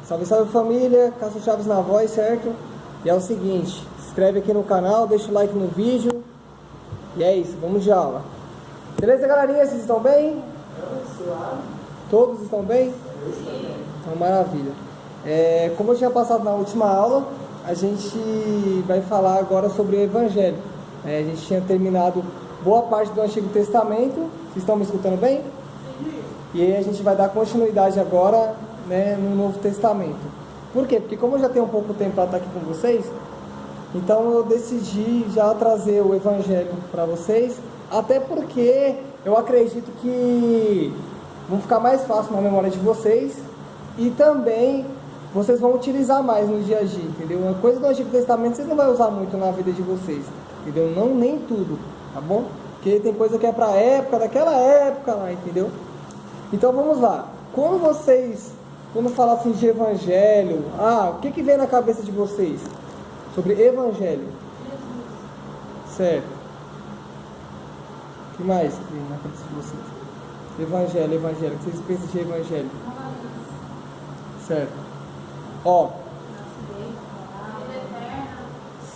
Salve, salve família, Cássio Chaves na voz, certo? E é o seguinte, se inscreve aqui no canal, deixa o like no vídeo. E é isso, vamos de aula. Beleza, galerinha? Vocês estão bem? Todos estão bem? Então, maravilha. Como eu tinha passado na última aula, a gente vai falar agora sobre o Evangelho. A gente tinha terminado boa parte do Antigo Testamento. Vocês estão me escutando bem? E aí a gente vai dar continuidade agora, né, no Novo Testamento. Por quê? Porque como eu já tenho um pouco tempo para estar aqui com vocês, então eu decidi já trazer o Evangelho para vocês, até porque eu acredito que vão ficar mais fácil na memória de vocês e também vocês vão utilizar mais no dia a dia, entendeu? Uma coisa do Antigo Testamento vocês não vão usar muito na vida de vocês, entendeu? Não, nem tudo, tá bom? Porque tem coisa que é para época, daquela época lá, entendeu? Então vamos lá. Quando falar assim de Evangelho, o que vem na cabeça de vocês sobre Evangelho? Certo. O que mais vem na cabeça de vocês? Evangelho, o que vocês pensam de Evangelho? Certo.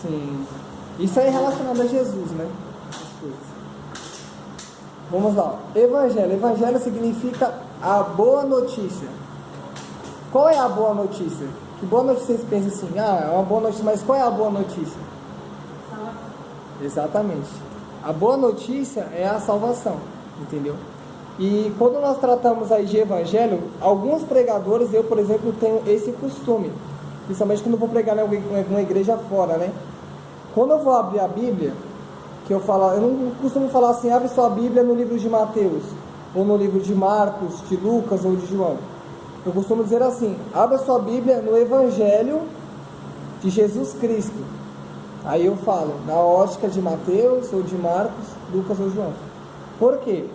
Sim. Isso aí é relacionado a Jesus, né? As coisas. Vamos lá. Evangelho significa a boa notícia. Qual é a boa notícia? Que boa notícia vocês pensam assim? É uma boa notícia, mas qual é a boa notícia? Salvação. Exatamente. A boa notícia é a salvação, entendeu? E quando nós tratamos aí de Evangelho, alguns pregadores, eu por exemplo, tenho esse costume, principalmente quando eu vou pregar em alguma igreja fora, né? Quando eu vou abrir a Bíblia, eu não costumo falar assim, abre sua Bíblia no livro de Mateus, ou no livro de Marcos, de Lucas ou de João. Eu costumo dizer assim, abra sua Bíblia no Evangelho de Jesus Cristo. Aí eu falo, na ótica de Mateus, ou de Marcos, Lucas ou João. Por quê?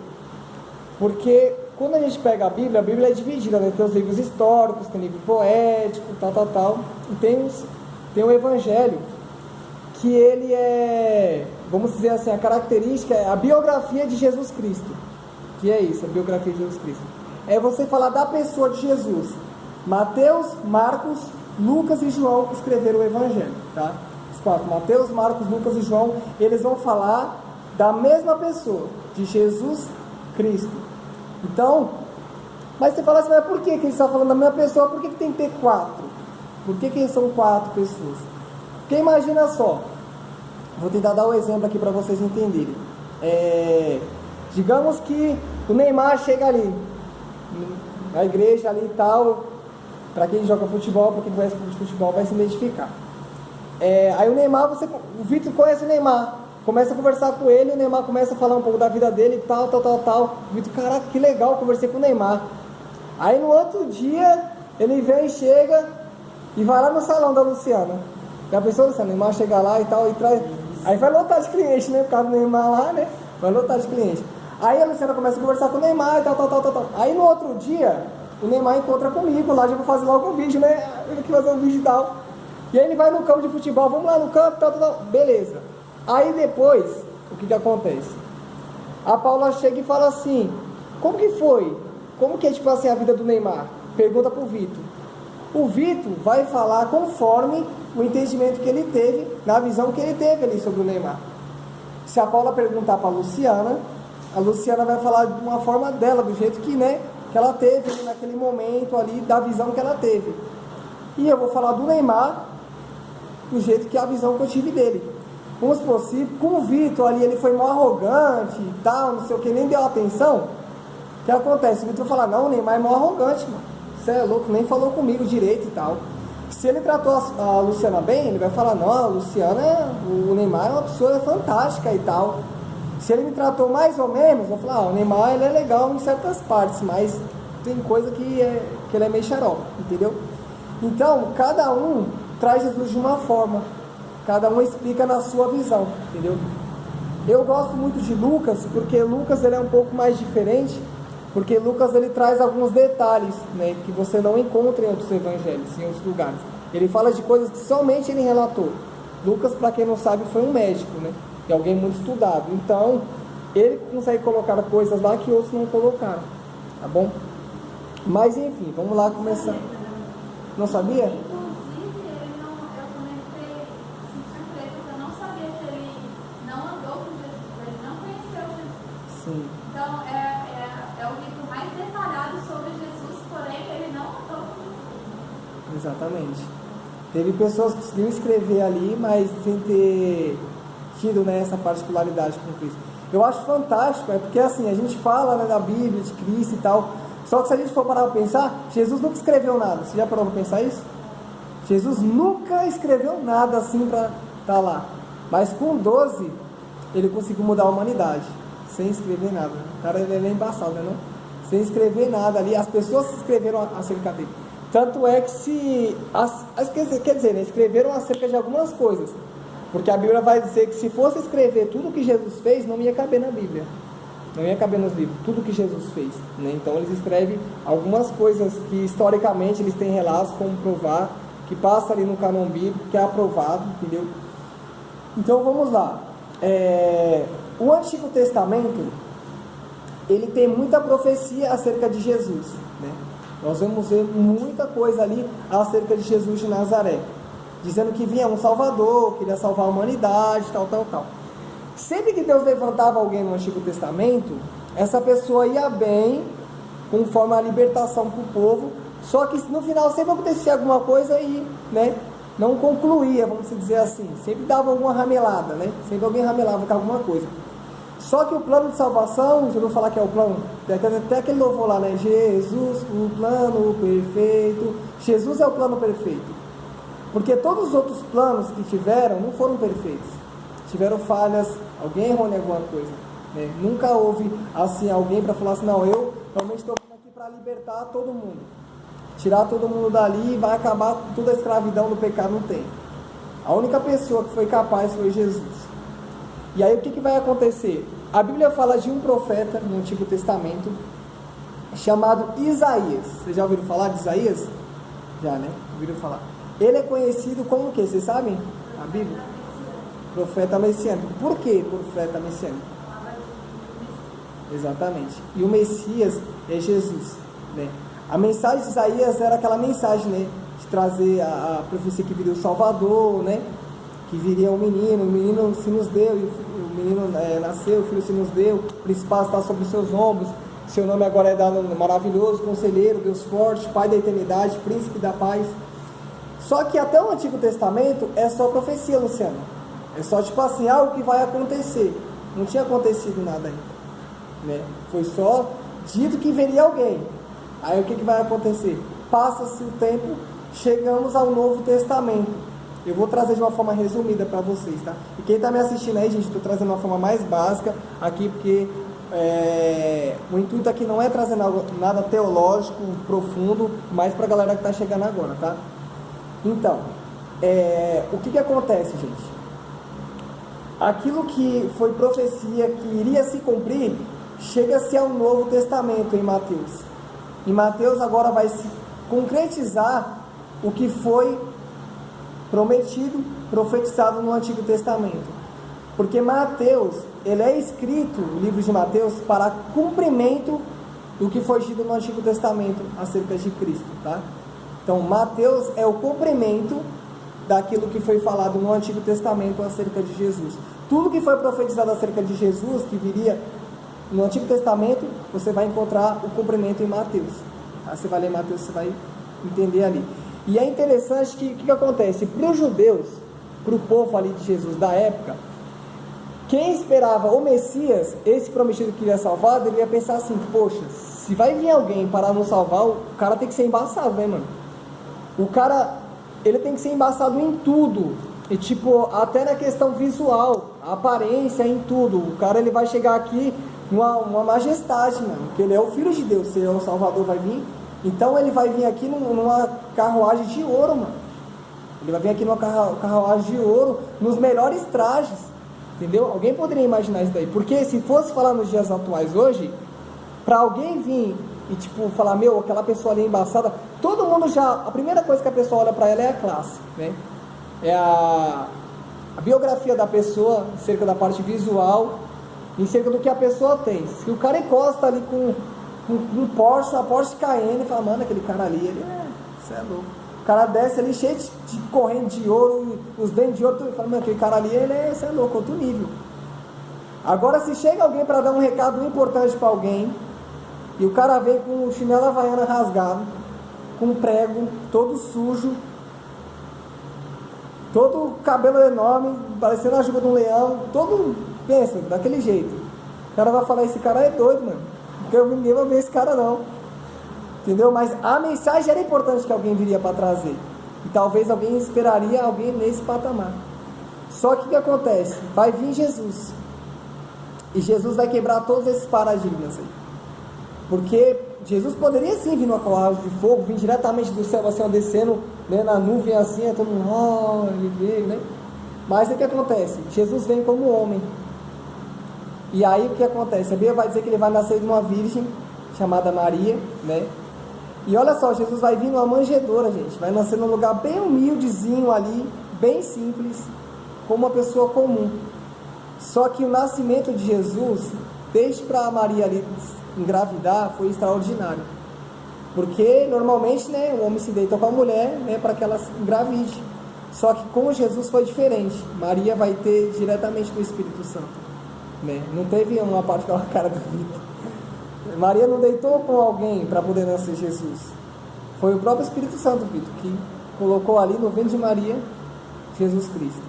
Porque quando a gente pega a Bíblia é dividida, né? Tem os livros históricos, tem livro poético, tal. E tem o Evangelho, que ele vamos dizer assim, a característica é a biografia de Jesus Cristo. Que é isso, a biografia de Jesus Cristo. É você falar da pessoa de Jesus. Mateus, Marcos, Lucas e João escreveram o Evangelho, tá? Os quatro, Mateus, Marcos, Lucas e João, eles vão falar da mesma pessoa, de Jesus Cristo. Então, mas você fala assim, mas por que eles estão falando da mesma pessoa? Por que tem que ter quatro? Por que são quatro pessoas? Porque imagina só, vou tentar dar um exemplo aqui para vocês entenderem. Digamos que o Neymar chega ali, na igreja ali e tal, para quem joga futebol, para quem conhece de futebol vai se identificar. Aí o Vitor conhece o Neymar, começa a conversar com ele, o Neymar começa a falar um pouco da vida dele e tal. O Vitor, caraca, que legal, conversei com o Neymar. Aí no outro dia, ele vem, chega e vai lá no salão da Luciana. Já pensou, Luciana? O Neymar chega lá e tal, e traz... Aí vai lotar de cliente, né? Por causa do Neymar lá, né? Vai lotar de cliente. Aí a Luciana começa a conversar com o Neymar e tal. Aí no outro dia, o Neymar encontra comigo, lá já vou fazer logo um vídeo, né? Eu vou fazer um vídeo e tal. E aí ele vai no campo de futebol, vamos lá no campo, tal. Beleza. Aí depois, o que acontece? A Paula chega e fala assim, como que foi? Como que é, tipo assim, a vida do Neymar? Pergunta pro Vitor. O Vitor vai falar conforme o entendimento que ele teve, na visão que ele teve ali sobre o Neymar. Se a Paula perguntar para a Luciana vai falar de uma forma dela, do jeito que, né, que ela teve ali, naquele momento ali, da visão que ela teve. E eu vou falar do Neymar do jeito que a visão que eu tive dele. Vamos supor, se com o Vitor ali ele foi mal arrogante e tal, não sei o que, nem deu atenção, o que acontece? O Vitor vai falar, não, o Neymar é mal arrogante, mano. Você é louco, nem falou comigo direito e tal. Se ele tratou a Luciana bem, ele vai falar, não, a Luciana, o Neymar é uma pessoa fantástica e tal. Se ele me tratou mais ou menos, eu vou falar, o Neymar ele é legal em certas partes, mas tem coisa que ele é meio xarope, entendeu? Então, cada um traz Jesus de uma forma, cada um explica na sua visão, entendeu? Eu gosto muito de Lucas, porque Lucas ele é um pouco mais diferente, porque Lucas ele traz alguns detalhes, né, que você não encontra em outros evangelhos, em outros lugares. Ele fala de coisas que somente ele relatou. Lucas, para quem não sabe, foi um médico, né, e alguém muito estudado. Então, ele consegue colocar coisas lá que outros não colocaram, tá bom? Mas enfim, vamos lá começar. Não sabia? Inclusive, ele não, eu comentei, assim, surpresa, que eu não sabia que ele não andou com Jesus, ele não conheceu Jesus. Sim. Então, é o livro mais detalhado sobre Jesus, porém, ele não andou com Jesus. Exatamente. Teve pessoas que conseguiram escrever ali, mas sem ter tido, né, essa particularidade com Cristo. Eu acho fantástico, porque assim, a gente fala, né, da Bíblia, de Cristo e tal, só que se a gente for parar para pensar, Jesus nunca escreveu nada. Você já parou para pensar isso? Jesus nunca escreveu nada assim para estar lá. Mas com 12, ele conseguiu mudar a humanidade, sem escrever nada. O cara, ele é embaçado, né, não? Sem escrever nada ali, as pessoas se escreveram acerca dele. Tanto é que quer dizer, né, escreveram acerca de algumas coisas. Porque a Bíblia vai dizer que se fosse escrever tudo o que Jesus fez, não ia caber na Bíblia. Não ia caber nos livros, tudo que Jesus fez, né? Então eles escrevem algumas coisas que historicamente eles têm relatos como provar, que passa ali no cânon bíblico, que é aprovado, entendeu? Então vamos lá. O Antigo Testamento, ele tem muita profecia acerca de Jesus, né? Nós vamos ver muita coisa ali acerca de Jesus de Nazaré, dizendo que vinha um Salvador, que iria salvar a humanidade, tal. Sempre que Deus levantava alguém no Antigo Testamento, essa pessoa ia bem, conforme a libertação para o povo, só que no final sempre acontecia alguma coisa e, né, não concluía, vamos dizer assim, sempre dava alguma ramelada, né? Sempre alguém ramelava com alguma coisa. Só que o plano de salvação, já vou falar que é o plano, até aquele louvor lá, né? Jesus, o plano perfeito. Jesus é o plano perfeito. Porque todos os outros planos que tiveram não foram perfeitos. Tiveram falhas, alguém errou em alguma coisa, né? Nunca houve assim alguém para falar assim, não, eu realmente estou vindo aqui para libertar todo mundo, tirar todo mundo dali e vai acabar com toda a escravidão do pecado. Não tem. A única pessoa que foi capaz foi Jesus. E aí o que vai acontecer? A Bíblia fala de um profeta no Antigo Testamento chamado Isaías. Vocês já ouviram falar de Isaías? Já, né? Ouviram falar. Ele é conhecido como o quê? Vocês sabem? A Bíblia? Profeta messiânico. Por que profeta messiânico? Exatamente. E o Messias é Jesus, né? A mensagem de Isaías era aquela mensagem, né, de trazer a profecia que viria o Salvador, né? Que viria o menino se nos deu, e o menino nasceu, o filho se nos deu, o principado está sobre os seus ombros, seu nome agora é dado maravilhoso, conselheiro, Deus forte, Pai da eternidade, príncipe da paz. Só que até o Antigo Testamento é só profecia, Luciano. É só tipo assim, algo que vai acontecer. Não tinha acontecido nada ainda, né? Foi só dito que viria alguém. Aí o que vai acontecer? Passa-se o tempo, chegamos ao Novo Testamento. Eu vou trazer de uma forma resumida para vocês, tá? E quem está me assistindo aí, gente, estou trazendo uma forma mais básica aqui, porque o intuito aqui não é trazer nada teológico, profundo, mas para a galera que está chegando agora, tá? Então, o que acontece, gente? Aquilo que foi profecia, que iria se cumprir, chega-se ao Novo Testamento em Mateus. Em Mateus agora vai se concretizar o que foi prometido, profetizado no Antigo Testamento. Porque Mateus, ele é escrito, o livro de Mateus, para cumprimento do que foi dito no Antigo Testamento acerca de Cristo, tá? Então, Mateus é o cumprimento daquilo que foi falado no Antigo Testamento acerca de Jesus. Tudo que foi profetizado acerca de Jesus, que viria no Antigo Testamento, você vai encontrar o cumprimento em Mateus. Tá? Você vai ler Mateus, você vai entender ali. E é interessante que o que acontece? Para os judeus, para o povo ali de Jesus da época, quem esperava o Messias, esse prometido que iria salvar, ele ia pensar assim, poxa, se vai vir alguém para nos salvar, o cara tem que ser embaçado, né, mano? O cara, ele tem que ser embaçado em tudo, e tipo, até na questão visual, a aparência, em tudo. O cara, ele vai chegar aqui numa majestade, mano, porque ele é o Filho de Deus, se o Salvador vai vir. Então ele vai vir aqui numa carruagem de ouro, mano. Ele vai vir aqui numa carruagem de ouro, nos melhores trajes, entendeu? Alguém poderia imaginar isso daí? Porque se fosse falar nos dias atuais hoje, para alguém vir e tipo falar, meu, aquela pessoa ali é embaçada, todo mundo já, a primeira coisa que a pessoa olha para ela é a classe, né? É a biografia da pessoa, cerca da parte visual, em cerca do que a pessoa tem. Se o cara encosta ali com um Porsche, uma Porsche Cayenne, e fala, mano, aquele cara ali, ele você é louco. cara desce ali cheio de corrente de ouro, os dentes de ouro, tu fala, aquele cara ali, você é louco, outro nível. Agora, se chega alguém para dar um recado importante para alguém, e o cara vem com o chinelo havaiana rasgado, com um prego, todo sujo, todo cabelo enorme, parecendo a juba de um leão, todo, pensa, daquele jeito. O cara vai falar, esse cara é doido, mano, porque ninguém vai ver esse cara não. Entendeu? Mas a mensagem era importante que alguém viria para trazer. E talvez alguém esperaria alguém nesse patamar. Só que o que acontece? Vai vir Jesus. E Jesus vai quebrar todos esses paradigmas aí. Porque Jesus poderia sim vir numa carruagem de fogo, vir diretamente do céu, assim, descendo, né, na nuvem assim, todo mundo, ele veio, né? Mas o que acontece? Jesus vem como homem. E aí o que acontece? A Bíblia vai dizer que ele vai nascer de uma virgem chamada Maria, né? E olha só, Jesus vai vir numa manjedoura, gente. Vai nascer num lugar bem humildezinho ali, bem simples, como uma pessoa comum. Só que o nascimento de Jesus, desde para Maria ali engravidar, foi extraordinário. Porque normalmente, né, o homem se deita com a mulher, né, para que ela engravide. Só que com Jesus foi diferente. Maria vai ter diretamente do Espírito Santo, né? Não teve uma parte da cara do Vitor. Maria não deitou com alguém para poder nascer Jesus. Foi o próprio Espírito Santo, Vitor, que colocou ali no ventre de Maria Jesus Cristo.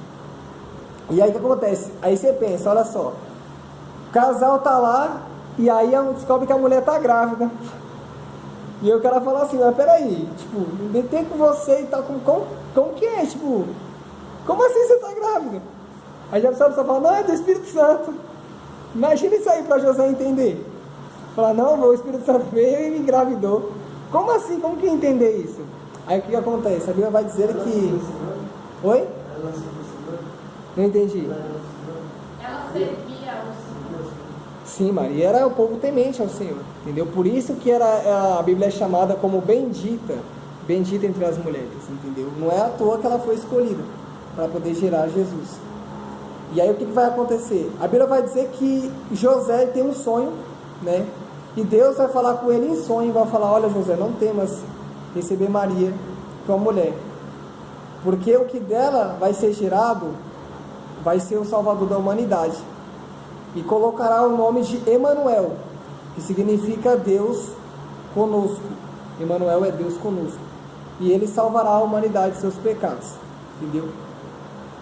E aí o que acontece? Aí você pensa, olha só, o casal tá lá e aí descobre que a mulher tá grávida. E aí o cara fala assim, mas peraí, tipo, não deitei com você e tal, como que é? Tipo, como assim você tá grávida? Aí a pessoa fala, não, é do Espírito Santo. Imagina isso aí para José entender. Falar, não, o Espírito Santo veio e me engravidou. Como assim? Como que ia entender isso? Aí o que acontece? A Bíblia vai dizer que... Oi? Não entendi. Ela servia ao Senhor. Sim, Maria era o povo temente ao Senhor, entendeu? Por isso que a Bíblia é chamada como bendita entre as mulheres, entendeu? Não é à toa que ela foi escolhida para poder gerar Jesus. E aí o que vai acontecer? A Bíblia vai dizer que José tem um sonho, né? E Deus vai falar com ele em sonho, vai falar, olha José, não temas receber Maria, tua mulher, porque o que dela vai ser gerado vai ser o Salvador da humanidade, e colocará o nome de Emanuel, que significa Deus conosco. Emanuel é Deus conosco, e ele salvará a humanidade de seus pecados, entendeu?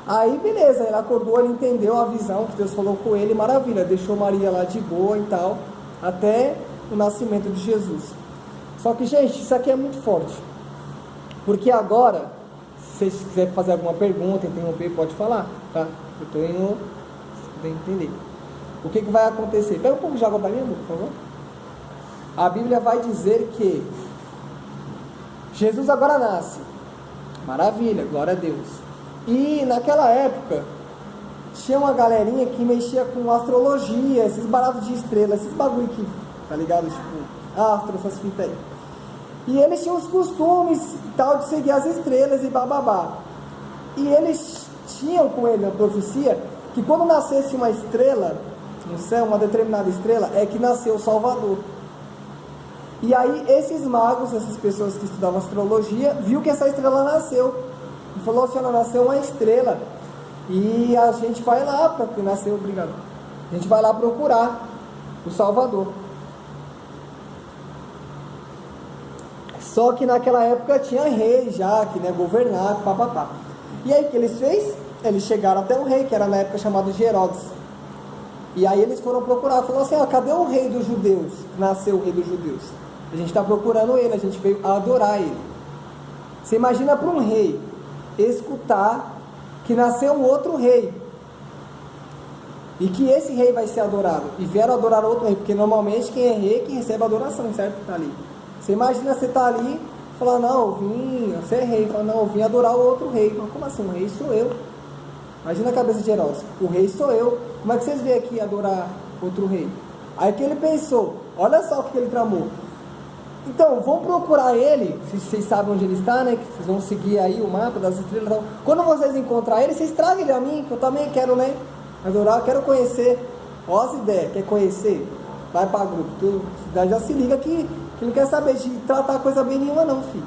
Aí beleza, ele acordou, ele entendeu a visão que Deus falou com ele, maravilha, deixou Maria lá de boa e tal, até o nascimento de Jesus. Só que, gente, isso aqui é muito forte, porque agora, se vocês quiserem fazer alguma pergunta, interromper, pode falar, tá? Eu estou indo, vocês podem entender. O que vai acontecer? Pega um pouco de água para mim, por favor. A Bíblia vai dizer que Jesus agora nasce. Maravilha, glória a Deus. E naquela época, tinha uma galerinha que mexia com astrologia, esses baratos de estrelas, esses bagulho que, tá ligado? Tipo, astro, essas fitas aí. E eles tinham os costumes e tal de seguir as estrelas e bababá. E eles tinham com ele a profecia que quando nascesse uma estrela no céu, uma determinada estrela, é que nasceu o Salvador. E aí esses magos, essas pessoas que estudavam astrologia, viu que essa estrela nasceu. E falou assim, ela nasceu uma estrela. E a gente vai lá, porque nasceu, obrigado. A gente vai lá procurar o Salvador. Só que naquela época tinha rei já, que, né, governava, papapá. E aí o que eles fez? Eles chegaram até um rei, que era na época chamado de Herodes. E aí eles foram procurar, falaram assim, cadê o rei dos judeus? Nasceu o rei dos judeus. A gente está procurando ele, a gente veio adorar ele. Você imagina para um rei escutar que nasceu um outro rei, e que esse rei vai ser adorado, e vieram adorar outro rei, porque normalmente quem é rei é quem recebe adoração, certo? Tá ali. Você imagina você tá ali e falar, não, eu vim, você é rei, fala, não, eu vim adorar o outro rei. Mas como assim? O rei sou eu. Imagina a cabeça de Herodes, o rei sou eu. Como é que vocês vêm aqui adorar outro rei? Aí que ele pensou, olha só o que ele tramou. Então, vão procurar ele, se vocês sabem onde ele está, né? Que vocês vão seguir aí o mapa das estrelas. Então, quando vocês encontrar ele, vocês tragam ele a mim, que eu também quero, né? Adorar, quero conhecer. Ó as ideias, quer conhecer? Vai para grupo. Já se liga que não quer saber de tratar coisa bem nenhuma não, filho.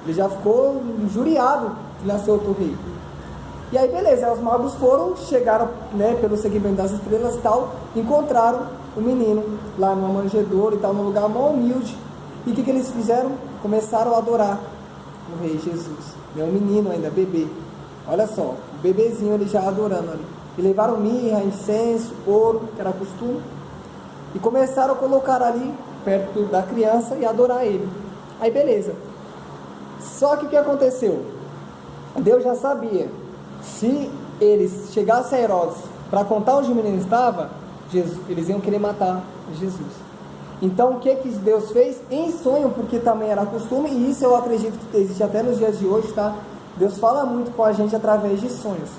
Ele já ficou injuriado que nasceu outro rei. E aí beleza, aí os magos foram, chegaram, né, pelo segmento das estrelas e tal, encontraram o menino lá numa manjedoura e tal, num lugar mó humilde. E o que eles fizeram? Começaram a adorar o rei Jesus. É um menino ainda, bebê. Olha só, o bebezinho ele já adorando ali. E levaram mirra, incenso, ouro, que era costume. E começaram a colocar ali, perto da criança, e adorar ele. Aí beleza. Só que o que aconteceu? Deus já sabia. Se eles chegassem a Herodes para contar onde o menino estava, eles iam querer matar Jesus. Então o que Deus fez? Em sonho, porque também era costume, e isso eu acredito que existe até nos dias de hoje, tá? Deus fala muito com a gente através de sonhos.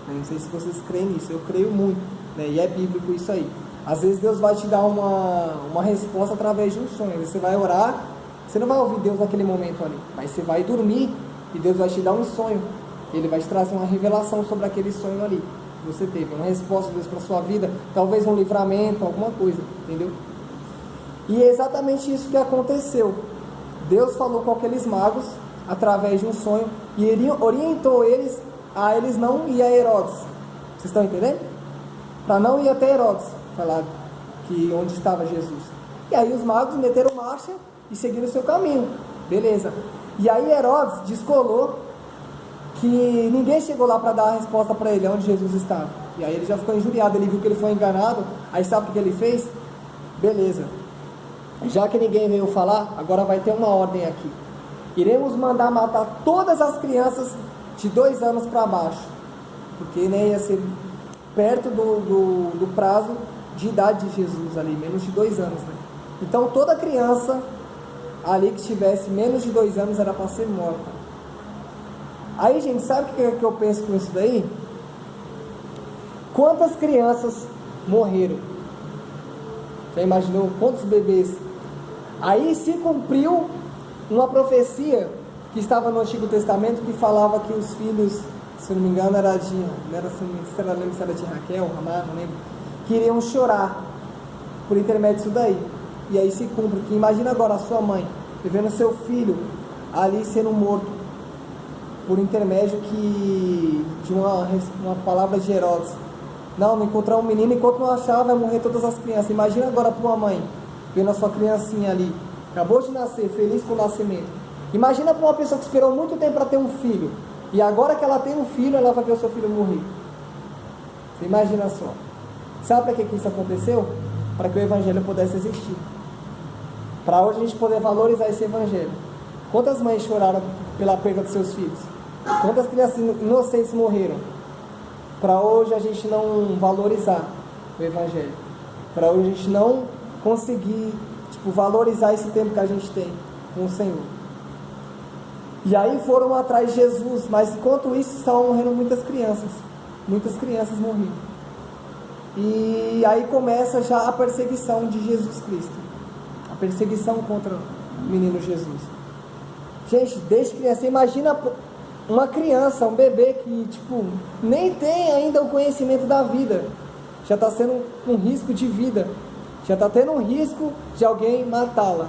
Não sei se vocês creem nisso, eu creio muito, né? E é bíblico isso aí. Às vezes Deus vai te dar uma resposta através de um sonho. Você vai orar, você não vai ouvir Deus naquele momento ali, mas você vai dormir e Deus vai te dar um sonho. Ele vai te trazer uma revelação sobre aquele sonho ali que você teve, uma resposta de Deus para a sua vida, talvez um livramento, alguma coisa, entendeu? E é exatamente isso que aconteceu. Deus falou com aqueles magos através de um sonho e ele orientou eles a eles não ir a Herodes. Vocês estão entendendo? Para não ir até Herodes, falar que onde estava Jesus. E aí os magos meteram marcha e seguiram o seu caminho. Beleza. E aí Herodes descolou que ninguém chegou lá para dar a resposta para ele onde Jesus estava. E aí ele já ficou injuriado, ele viu que ele foi enganado. Aí sabe o que ele fez? Beleza, já que ninguém veio falar, agora vai ter uma ordem aqui. Iremos mandar matar todas as crianças de 2 anos para baixo, porque ia ser perto do prazo de idade de Jesus ali, menos de 2 anos, né? Então toda criança ali que tivesse menos de 2 anos era para ser morta. Aí, gente, sabe o que eu penso com isso daí? Quantas crianças morreram? Já imaginou quantos bebês? Aí se cumpriu uma profecia que estava no Antigo Testamento, que falava que os filhos, se não me engano era de, não era, se era de Raquel, Ramá, não lembro, que iriam chorar por intermédio disso daí. E aí se cumpre, que imagina agora a sua mãe vendo seu filho ali sendo morto por intermédio de uma palavra de Herodes. Não encontrar um menino, enquanto não achar, vai morrer todas as crianças. Imagina agora para uma mãe, vendo a sua criancinha ali, acabou de nascer, feliz com o nascimento. Imagina para uma pessoa que esperou muito tempo para ter um filho, e agora que ela tem um filho, ela vai ver o seu filho morrer. Você imagina só. Sabe para que isso aconteceu? Para que o Evangelho pudesse existir. Para hoje a gente poder valorizar esse Evangelho. Quantas mães choraram pela perda dos seus filhos? Quantas crianças inocentes morreram? Para hoje a gente não valorizar o Evangelho. Para hoje a gente não conseguir valorizar esse tempo que a gente tem com o Senhor. E aí foram atrás de Jesus, mas enquanto isso estavam morrendo muitas crianças. Muitas crianças morriam. E aí começa já a perseguição de Jesus Cristo. A perseguição contra o menino Jesus. Gente, desde criança, imagina uma criança, um bebê que, nem tem ainda o conhecimento da vida. Já está sendo um risco de vida. Já está tendo um risco de alguém matá-la.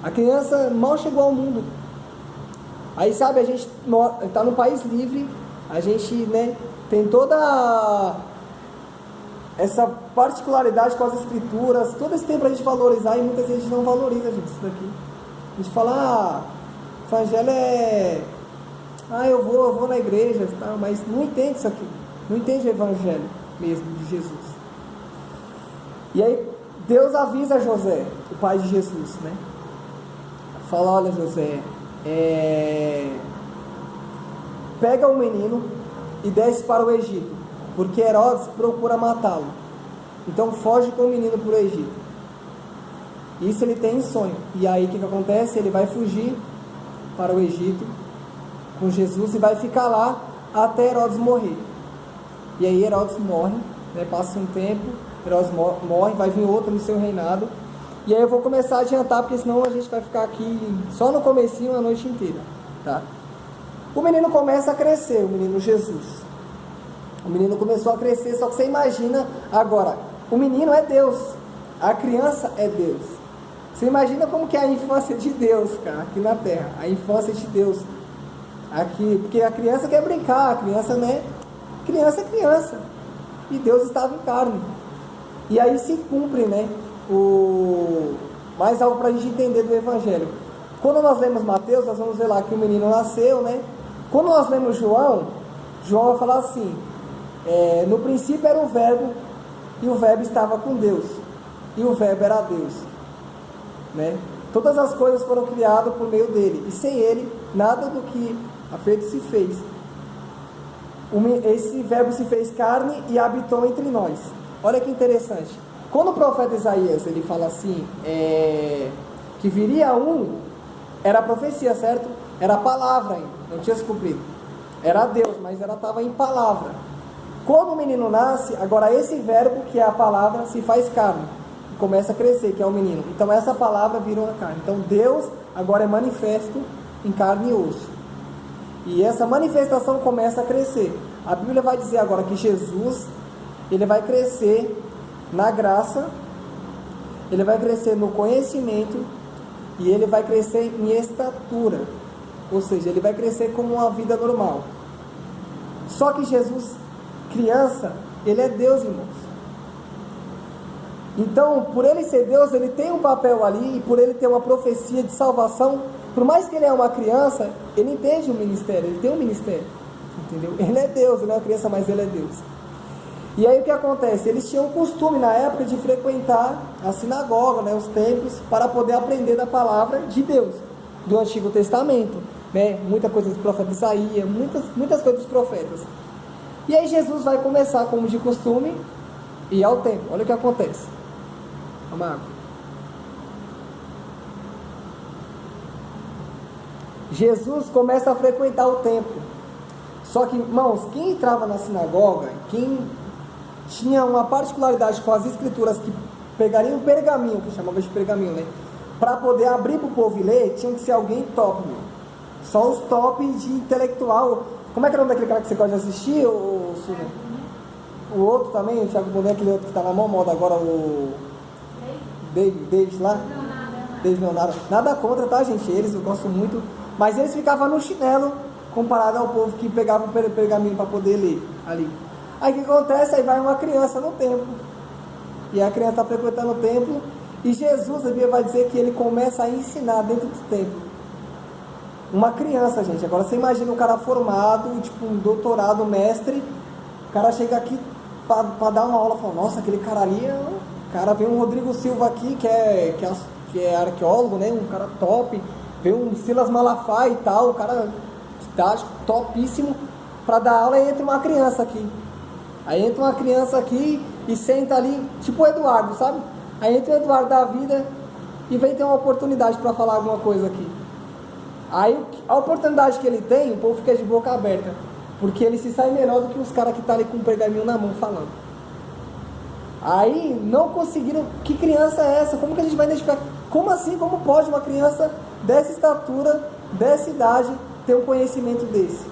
A criança mal chegou ao mundo. Aí, sabe, a gente está num país livre, a gente, tem toda essa particularidade com as escrituras, todo esse tempo a gente valorizar, e muitas vezes a gente não valoriza, gente, isso daqui. A gente fala, o Evangelho é... eu vou na igreja, tá? Mas não entende isso aqui. Não entende o Evangelho mesmo de Jesus. E aí, Deus avisa José, o pai de Jesus, Fala, olha José, pega o menino e desce para o Egito, porque Herodes procura matá-lo. Então foge com o menino para o Egito. Isso ele tem em sonho. E aí o que acontece? Ele vai fugir para o Egito com Jesus e vai ficar lá até Herodes morrer. E aí Herodes morre, passa um tempo, Herodes morre, vai vir outro no seu reinado. E aí eu vou começar a adiantar, porque senão a gente vai ficar aqui só no comecinho a noite inteira, tá? O menino começa a crescer, o menino Jesus. O menino começou a crescer, só que você imagina agora, o menino é Deus, a criança é Deus. Você imagina como que é a infância de Deus, cara, aqui na Terra. A infância de Deus. Aqui, porque a criança quer brincar, a criança, né? Criança é criança. E Deus estava em carne. E aí se cumpre, né? Mais algo para a gente entender do Evangelho. Quando nós lemos Mateus, nós vamos ver lá que o menino nasceu, né? Quando nós lemos João vai falar assim: no princípio era o Verbo, e o Verbo estava com Deus, e o Verbo era Deus, né? Todas as coisas foram criadas por meio dele, e sem ele, nada do que a feito se fez. Esse Verbo se fez carne e habitou entre nós. Olha que interessante. Quando o profeta Isaías ele fala assim, que viria era a profecia, certo? Era a palavra ainda, não tinha se cumprido. Era Deus, mas ela estava em palavra. Quando o menino nasce, agora esse verbo que é a palavra se faz carne, e começa a crescer, que é o menino. Então essa palavra virou a carne. Então Deus agora é manifesto em carne e osso. E essa manifestação começa a crescer. A Bíblia vai dizer agora que Jesus, ele vai crescer na graça, ele vai crescer no conhecimento, e ele vai crescer em estatura. Ou seja, ele vai crescer como uma vida normal. Só que Jesus, criança, ele é Deus, irmãos. Então, por ele ser Deus, ele tem um papel ali, e por ele ter uma profecia de salvação, por mais que ele é uma criança, ele entende o ministério, ele tem um ministério, entendeu? Ele é Deus, ele é uma criança, mas ele é Deus. E aí o que acontece? Eles tinham o costume na época de frequentar a sinagoga, né, os templos, para poder aprender da palavra de Deus, do Antigo Testamento, né? Muita coisa do profeta Isaías, muitas coisas dos profetas. E aí Jesus vai começar, como de costume, e ao templo. Olha o que acontece. Vamos lá. Jesus começa a frequentar o templo. Só que, irmãos, quem entrava na sinagoga, quem tinha uma particularidade com as escrituras, que pegariam um pergaminho, que chamava de pergaminho, né? Para poder abrir para o povo e ler, tinha que ser alguém top, meu. Só os top de intelectual. Como é que é o nome daquele cara que você gosta de assistir? O outro também, o Thiago Bonet, aquele outro que está na mão moda agora, o David lá? David Leonardo. Nada contra, tá, gente? Eles eu gosto muito. Mas eles ficavam no chinelo comparado ao povo que pegava o pergaminho para poder ler ali. Aí o que acontece? Aí vai uma criança no templo. E a criança está frequentando o templo. E Jesus, a Bíblia vai dizer que ele começa a ensinar dentro do templo. Uma criança, gente. Agora você imagina um cara formado, tipo um doutorado, mestre. O cara chega aqui para dar uma aula e fala: nossa, aquele cara ali cara, vem um Rodrigo Silva aqui, que é arqueólogo, né? Um cara top. Vem um Silas Malafaia e tal, um cara topíssimo para dar aula. E entra uma criança aqui. Aí entra uma criança aqui e senta ali, tipo o Eduardo, sabe? Aí entra o Eduardo da vida e vem ter uma oportunidade para falar alguma coisa aqui. Aí a oportunidade que ele tem, o povo fica de boca aberta, porque ele se sai melhor do que os caras que estão ali com o pergaminho na mão falando. Aí não conseguiram. Que criança é essa? Como que a gente vai identificar? Como assim? Como pode uma criança dessa estatura, dessa idade, ter um conhecimento desse?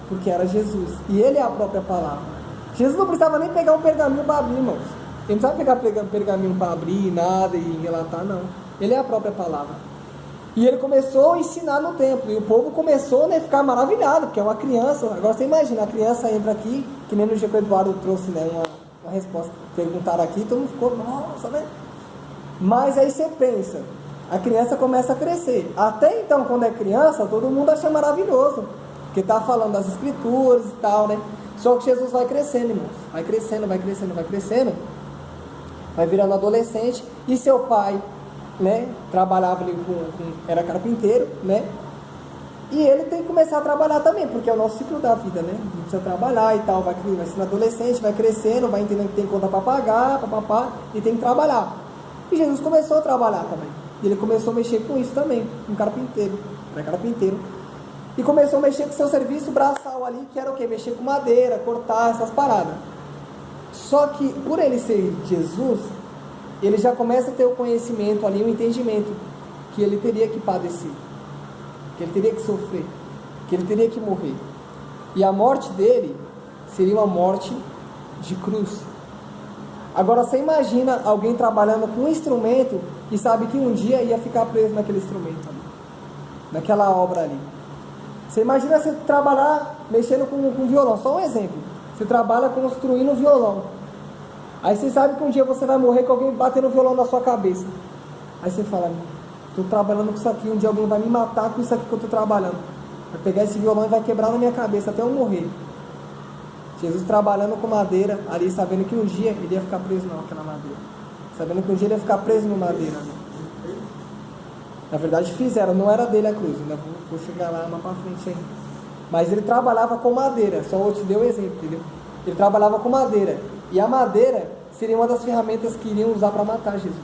Porque era Jesus, e ele é a própria palavra. Jesus não precisava nem pegar um pergaminho para abrir, irmãos. Ele não precisava pegar pergaminho para abrir, nada, e relatar, não. Ele é a própria palavra. E ele começou a ensinar no templo, e o povo começou, né, a ficar maravilhado, porque é uma criança. Agora você imagina, a criança entra aqui, que nem no dia que o Eduardo trouxe, né, uma resposta. Perguntaram aqui, todo mundo ficou, nossa, né? Mas aí você pensa, a criança começa a crescer. Até então, quando é criança, todo mundo acha maravilhoso, porque está falando das escrituras e tal, né? Só que Jesus vai crescendo, irmãos. Vai crescendo, vai crescendo, vai crescendo. Vai virando adolescente. E seu pai, né? Trabalhava ali era carpinteiro, né? E ele tem que começar a trabalhar também, porque é o nosso ciclo da vida, né? A gente precisa trabalhar e tal. Vai sendo adolescente, vai crescendo, vai entendendo que tem conta para pagar, papapá, e tem que trabalhar. E Jesus começou a trabalhar também. E ele começou a mexer com isso também. Um carpinteiro. Era carpinteiro. E começou a mexer com seu serviço braçal ali, que era o quê? Mexer com madeira, cortar, essas paradas. Só que, por ele ser Jesus, ele já começa a ter o conhecimento ali, o entendimento, que ele teria que padecer, que ele teria que sofrer, que ele teria que morrer. E a morte dele seria uma morte de cruz. Agora, você imagina alguém trabalhando com um instrumento que sabe que um dia ia ficar preso naquele instrumento ali, naquela obra ali. Você imagina você trabalhar mexendo com violão, só um exemplo. Você trabalha construindo um violão. Aí você sabe que um dia você vai morrer com alguém batendo o violão na sua cabeça. Aí você fala, estou trabalhando com isso aqui, um dia alguém vai me matar com isso aqui que eu estou trabalhando. Vai pegar esse violão e vai quebrar na minha cabeça até eu morrer. Jesus trabalhando com madeira ali, sabendo que um dia ele ia ficar preso naquela madeira. Sabendo que um dia ele ia ficar preso no madeira. Na verdade fizeram, não era dele a cruz, ainda vou chegar lá mais pra frente ainda. Mas ele trabalhava com madeira, só eu te dei o exemplo, entendeu? Ele trabalhava com madeira, e a madeira seria uma das ferramentas que iriam usar para matar Jesus.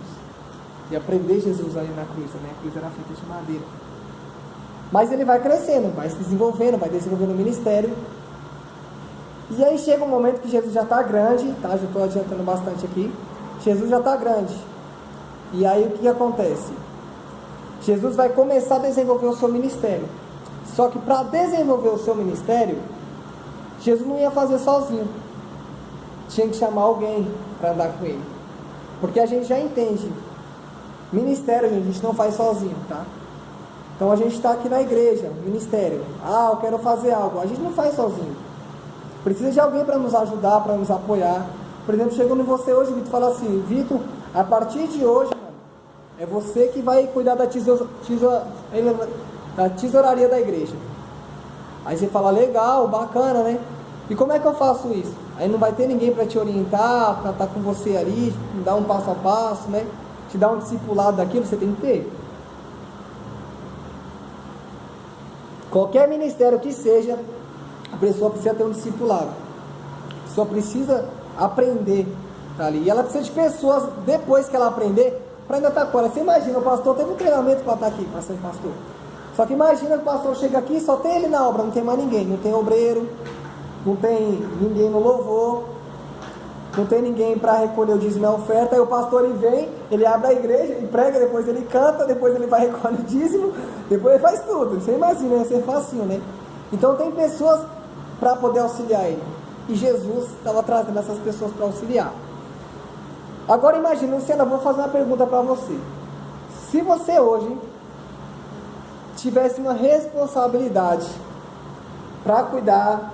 E prender Jesus ali na cruz, né? A cruz era feita de madeira. Mas ele vai crescendo, vai se desenvolvendo o ministério. E aí chega um momento que Jesus já está grande, tá? Já estou adiantando bastante aqui. Jesus já está grande. E aí o que acontece? Jesus vai começar a desenvolver o seu ministério. Só que para desenvolver o seu ministério, Jesus não ia fazer sozinho. Tinha que chamar alguém para andar com ele. Porque a gente já entende. Ministério, gente, a gente não faz sozinho, tá? Então a gente está aqui na igreja, ministério. Ah, eu quero fazer algo. A gente não faz sozinho. Precisa de alguém para nos ajudar, para nos apoiar. Por exemplo, chegando em você hoje, Vitor, fala assim, Vitor, a partir de hoje, é você que vai cuidar da tesouraria da igreja. Aí você fala, legal, bacana, né? E como é que eu faço isso? Aí não vai ter ninguém para te orientar, para estar com você ali, dar um passo a passo, né? Te dar um discipulado daquilo, você tem que ter. Qualquer ministério que seja, a pessoa precisa ter um discipulado. A pessoa precisa aprender, tá ali. E ela precisa de pessoas, depois que ela aprender, para ainda estar com ela. Você imagina, o pastor teve um treinamento para estar aqui, para ser pastor. Só que imagina que o pastor chega aqui, só tem ele na obra, não tem mais ninguém. Não tem obreiro, não tem ninguém no louvor, não tem ninguém para recolher o dízimo e a oferta. Aí o pastor ele vem, ele abre a igreja, ele prega, depois ele canta, depois ele vai recolher o dízimo, depois ele faz tudo. Você imagina, ia ser facinho, né? Então tem pessoas para poder auxiliar ele. E Jesus estava trazendo essas pessoas para auxiliar. Agora imagina, Luciana, eu vou fazer uma pergunta para você. Se você hoje tivesse uma responsabilidade para cuidar,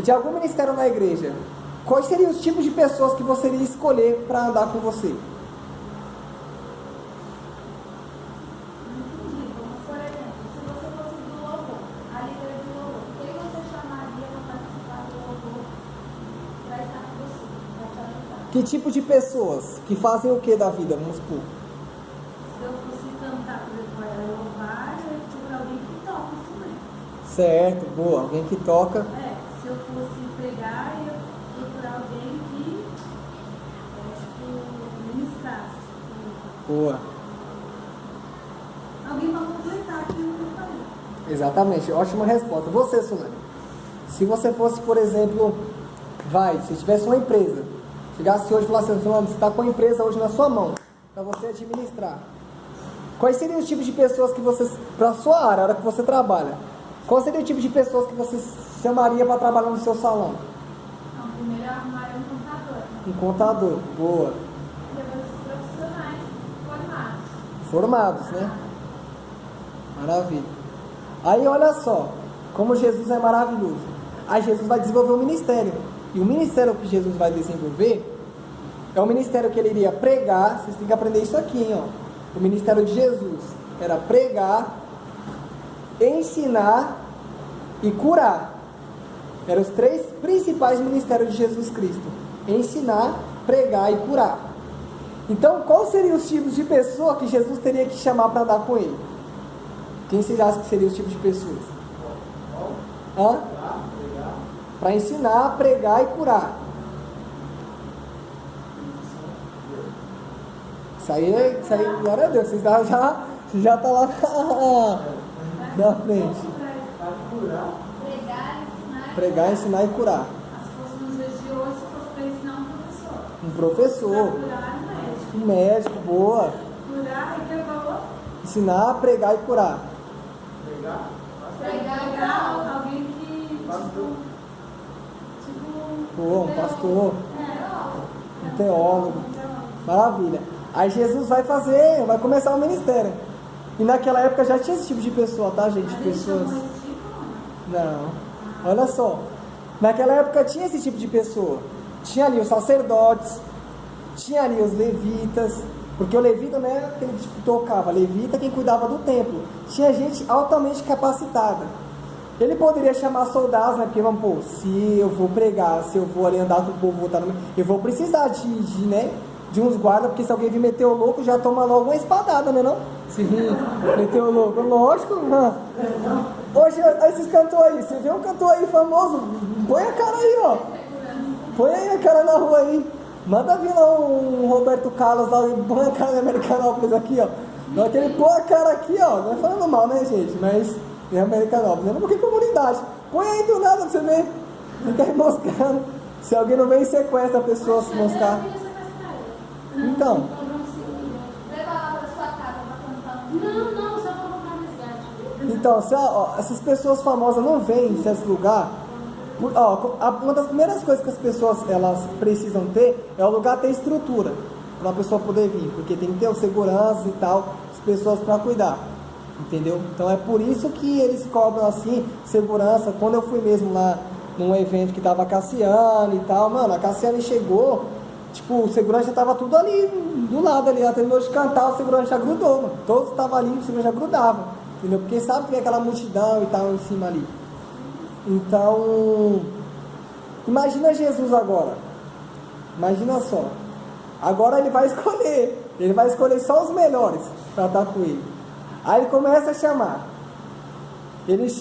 de algum ministério na igreja, quais seriam os tipos de pessoas que você iria escolher para andar com você? Por exemplo, se você fosse do louvor, a líder do louvor, quem você chamaria para participar do louvor para estar com você, para te ajudar? Que tipo de pessoas que fazem o que da vida, vamos supor? Se eu fosse cantar, por exemplo, louvar, eu ia procurar alguém que toca instrumento. Certo, boa, alguém que toca. Se eu fosse pregar, eu ia procurar alguém que ministrasse. Boa. Alguém para completar aquilo que eu falei. Exatamente, ótima resposta. Você, Solane, se você fosse, por exemplo, se tivesse uma empresa, chegasse hoje e falasse assim, Solane, você está com a empresa hoje na sua mão, para você administrar. Quais seriam os tipos de pessoas que você, para a sua área, a hora que você trabalha, qual seria o tipo de pessoas que você chamaria para trabalhar no seu salão? Então, primeiro eu arrumaria um contador. Um contador, boa. Depois os profissionais formados. Formados, né? Maravilha. Aí olha só, como Jesus é maravilhoso. Aí Jesus vai desenvolver um ministério. E o ministério que Jesus vai desenvolver é um ministério que ele iria pregar. Vocês têm que aprender isso aqui, ó. O ministério de Jesus era pregar, ensinar e curar. Eram os 3 principais ministérios de Jesus Cristo: ensinar, pregar e curar. Então, quais seriam os tipos de pessoa que Jesus teria que chamar para andar com ele? Quem vocês acham que seriam os tipos de pessoas? Para ensinar, pregar e curar. Isso aí, glória a Deus, vocês já tá lá na frente. Pregar, ensinar e curar. Se fosse nos dias de hoje, se fosse para ensinar Um professor. Para curar, Um médico, boa. Curar e que falou? Ensinar, pregar e curar. Pregar alguém que Boa, um pastor. Um teólogo. Maravilha. Aí Jesus vai começar o ministério. E naquela época já tinha esse tipo de pessoa, tá, gente? Mas ele Pessoas. chamou esse tipo ou não? Não. Olha só. Naquela época tinha esse tipo de pessoa. Tinha ali os sacerdotes, tinha ali os levitas, porque o levita não era aquele que tipo, tocava, levita quem cuidava do templo. Tinha gente altamente capacitada. Ele poderia chamar soldados, né? Porque vamos pôr, se eu vou pregar, se eu vou ali andar com o povo, eu vou precisar de uns guardas, porque se alguém vir meter o louco, já toma logo uma espadada, né não? Se vir meter o louco, lógico. Hoje, esses cantores aí, você vê um cantor aí famoso, põe a cara aí, ó. Põe aí a cara na rua aí. Manda vir lá um Roberto Carlos lá, põe a cara em Americanópolis aqui, ó. Não é que ele põe a cara aqui, ó. Não é falando mal, né, gente? Mas em Americanópolis, não porque comunidade. Põe aí do nada pra você ver. Fica aí moscando. Se alguém não vem, sequestra a pessoa se moscar. Então. Leva lá pra sua casa pra cantar. Não, só pra comprar resgate. Então, essas pessoas famosas não vêm em certo lugar. Uma das primeiras coisas que as pessoas elas precisam ter é o lugar ter estrutura para a pessoa poder vir, porque tem que ter os seguranças e tal, as pessoas para cuidar, entendeu? Então é por isso que eles cobram assim segurança. Quando eu fui mesmo lá num evento que tava a Cassiane e tal, mano, a Cassiane chegou, tipo, o segurança já tava tudo ali do lado ali, ela terminou de cantar, o segurança já grudou, mano. Todos estavam ali, o segurança já grudava, entendeu? Porque sabe que vem aquela multidão e tal em cima ali. Então, imagina Jesus agora. Imagina só. Agora ele vai escolher só os melhores para estar com ele. Aí ele começa a chamar. Ele chama